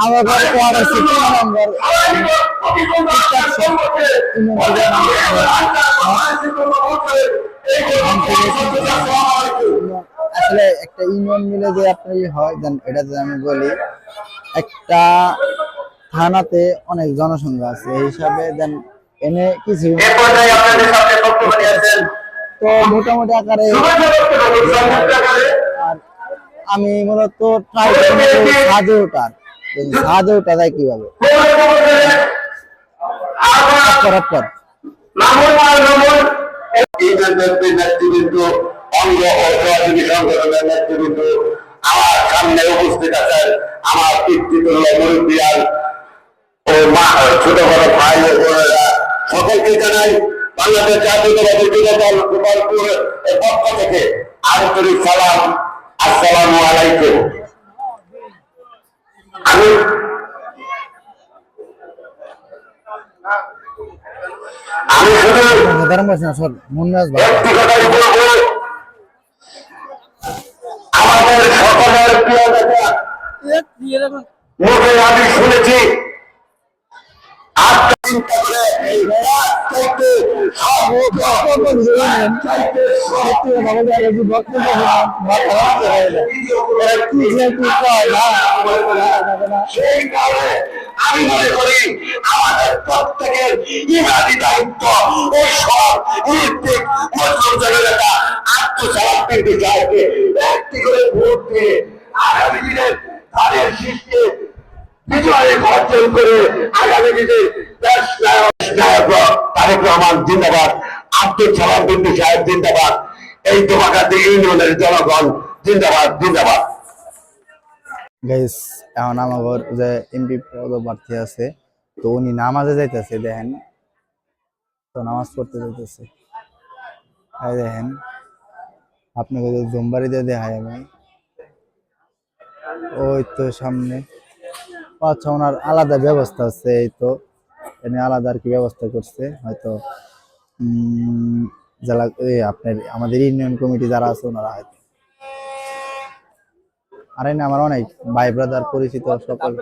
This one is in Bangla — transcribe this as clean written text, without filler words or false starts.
আমাদের ওয়ার্ড আছে 3 নম্বর আসলে একটা ইউনিয়ন মিলে যে আপনার হয় দেন এটা যদি আমি বলি একটা থানাতে অনেক জনসংখ্যা আছে এই হিসাবে দেন এনে কিছু তো মোটামুটি আকারে আর আমি মূলত ট্রাই করি সাজে ওঠা যায় কিভাবে পর অঙ্গ ও সহযোগী সংগঠনের নেতৃবৃন্দ আমার সামনে উপস্থিত আছেন, আমার পিতৃতুল্য মুরব্বিয়ান ও মা ছোট বড় ভাই ও বোনেরা সকলকে জানাই বাংলাদেশ জাতীয়তাবাদী যুব দল গোপালপুর এর পক্ষ থেকে আন্তরিক সালাম, আসসালামু আলাইকুম। আমি শুধু আমাদের সকলের প্রিয় নেতা মুখে আমি শুনেছি আমি মনে করি আমাদের প্রত্যেকের ইমানি দায়িত্ব ও সব নীতিক মুসলিম জনতা আত্মসমর্পণ বিষয়কে একটি করে ভোট দিয়ে আগামী দিনের তাদের সৃষ্টি বিজয় অর্জন করে আগামী দিনে দেশ নায়ক তারেক রহমান জিন্দাবাদ, আব্দুল সালাম বিন্দু সাহেব জিন্দাবাদ, এই দোমাকাতি ইউনিয়নের জনগণ জিন্দাবাদ জিন্দাবাদ। গাইস এখন আমার যে এমপি পদপ্রার্থী আছে তো উনি নামাজে যাইতেছে দেখেন, তো নামাজ পড়তে যাইতেছে দেখেন আপনাকে জুমবাড়ি দিয়ে দেখায় আমি ওই তো সামনে। আচ্ছা ওনার আলাদা ব্যবস্থা আছে, এই তো এনে আলাদা আর কি ব্যবস্থা করছে হয়তো জেলা আপনার আমাদের ইউনিয়ন কমিটি যারা আছে ওনারা হয়তো আর আমার অনেক ভাই ব্রাদার পরিচিত সকল